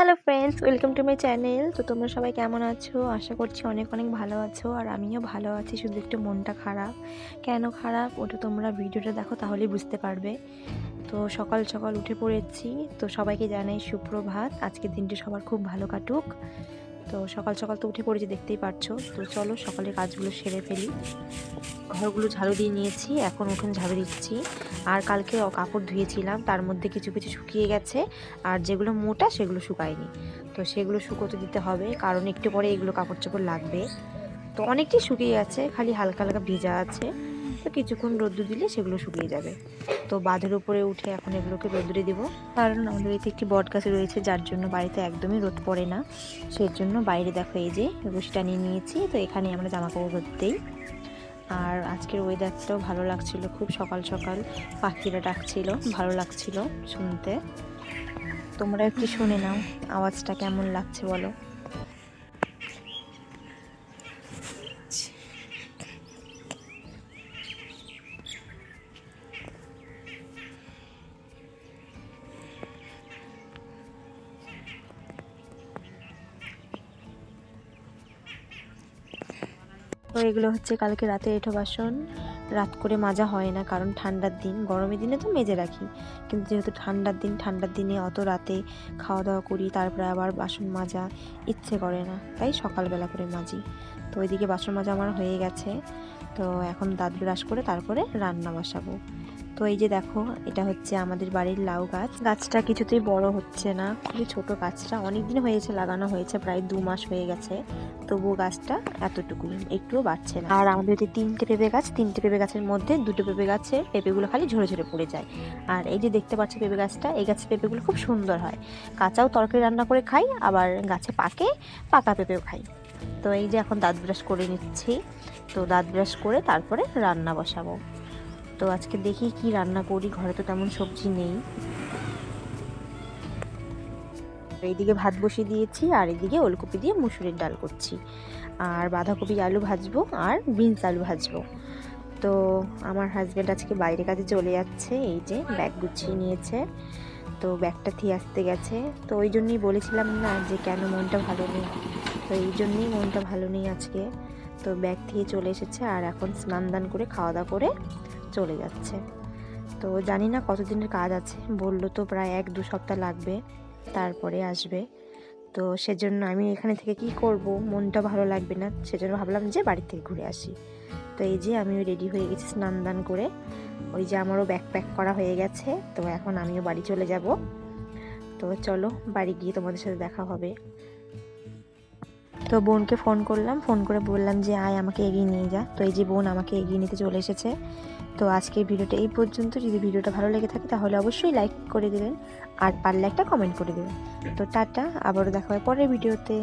Hello friends, welcome to my channel. তো তোমরা সবাই কেমন আছো? আশা করছি অনেক অনেক ভালো আছো। আর আমিও ভালো আছি, শুধু একটু মনটা খারাপ। কেন খারাপ ওটা তোমরা ভিডিওটা দেখো তাহলেই বুঝতে পারবে। তো সকাল সকাল উঠে পড়েছি। তো সবাইকে জানাই সুপ্রভাত, আজকের দিনটি সবার খুব ভালো কাটুক। তো সকাল সকাল তো উঠে পড়েছি, দেখতেই পারছো। তো চলো সকালের কাজগুলো সেরে ফেলি। ঘরগুলো ঝাড়ু দিয়ে নিয়েছি, এখন উঠোন ঝাড়ু দিচ্ছি। আর কালকে কাপড় ধুয়েছিলাম, তার মধ্যে কিছু কিছু শুকিয়ে গেছে, আর যেগুলো মোটা সেগুলো শুকায়নি। তো সেগুলো শুকোতে দিতে হবে, কারণ একটু পরে এগুলো কাপড় চোপড় লাগবে। তো অনেকটাই শুকিয়ে গেছে, খালি হালকা হালকা ভেজা আছে। তো কিছুক্ষণ রোদ্দুর দিলে সেগুলো শুকিয়ে যাবে। তো বাঁধের উপরে উঠে এখন এগুলোকে রোদ্দুরে দেবো, কারণ আমাদের বাড়িতে একটি বট গাছ রয়েছে, যার জন্য বাড়িতে একদমই রোদ পড়ে না। সেই জন্য বাইরে দেখো এই যে রশিটা নিয়ে নিয়েছি, তো এখানে আমরা জামা কাপড় রোদ দিই। আর আজকের ওয়েদারটাও ভালো লাগছিল, খুব সকাল সকাল পাখিরা ডাকছিল, ভালো লাগছিল শুনতে। তোমরা একটু শুনে নাও আওয়াজটা কেমন লাগছে বলো। তো এগুলো হচ্ছে কালকে রাতে এঁঠো বাসন। রাত করে মাজা হয় না, কারণ ঠান্ডার দিন। গরমের দিনে তো মেজে রাখি, কিন্তু যেহেতু ঠান্ডার দিনে অত রাতে খাওয়া দাওয়া করি, তারপরে আবার বাসন মাজা ইচ্ছে করে না, তাই সকালবেলা করে মাজি। তো ওইদিকে বাসন মাজা আমার হয়ে গেছে। তো এখন দাঁত ব্রাশ করে তারপরে রান্না বসাবো। তো এই যে দেখো, এটা হচ্ছে আমাদের বাড়ির লাউ গাছ। গাছটা কিছুতেই বড় হচ্ছে না, খুবই ছোট গাছটা। অনেক দিন হয়েছে লাগানো হয়েছে, প্রায় 2 মাস হয়ে গেছে। তবুও গাছটা এতটুকুই, একটুও বাড়ছে না। আর আমাদের যে 3টে পেঁপে গাছ, 3টে পেঁপে গাছের মধ্যে 2টো পেঁপে গাছের পেঁপেগুলো খালি ঝরে ঝরে পড়ে যায়। আর এই যে দেখতে পাচ্ছ পেঁপে গাছটা, এই গাছের পেঁপেগুলো খুব সুন্দর হয়। কাঁচাও তরকারি রান্না করে খাই, আবার গাছে পাকা পেঁপেও খাই। তো এই যে এখন দাঁত ব্রাশ করে নিচ্ছি। তো দাঁত ব্রাশ করে তারপরে রান্না বসাবো। তো আজকে দেখি কি রান্না করি, ঘরে তো তেমন সবজি নেই। এইদিকে ভাত বসিয়ে দিয়েছি, আর এদিকে ওলকপি দিয়ে মুসুরির ডাল করছি। আর বাঁধাকপি আলু ভাজবো, আর বিনস আলু ভাজবো। তো আমার হাজব্যান্ড আজকে বাইরে কাজে চলে যাচ্ছে, এই যে ব্যাগ গুছিয়ে নিয়েছে। তো ব্যাগটা থিয়ে আসতে গেছে। তো ওই জন্যই বলেছিলাম না যে কেন মনটা ভালো নেই। তো এই জন্যই মনটা ভালো নেই আজকে। তো ব্যাগ থেকে চলে এসেছে, আর এখন স্নান দান করে খাওয়া দাওয়া করে চলে যাচ্ছে। তো জানি না কতদিনের কাজ আছে, বললো তো প্রায় 1-2 সপ্তাহ লাগবে, তারপরে আসবে। তো সেজন্য আমি এখানে থেকে কি করব, মনটা ভালো লাগবে না, সেজন্য ভাবলাম যে বাড়ি থেকে ঘুরে আসি। তো এই যে আমিও রেডি হয়ে গেছি স্নান দান করে। ওই যে আমারও ব্যাগ প্যাক করা হয়ে গেছে। তো এখন আমিও বাড়ি চলে যাব। তো চলো বাড়ি গিয়ে তোমাদের সাথে দেখা হবে। তো বোনকে ফোন করলাম, ফোন করে বললাম যে আয় আমাকে এগিয়ে নিয়ে যা। তো এই যে বোন আমাকে এগিয়ে নিতে চলে এসেছে। তো আজকের ভিডিওটা এই পর্যন্ত। যদি ভিডিওটা ভালো লেগে থাকে তাহলে অবশ্যই লাইক করে দেবেন, আর পারলে একটা কমেন্ট করে দেবেন। তো টাটা, আবারও দেখা হয় পরের ভিডিওতে।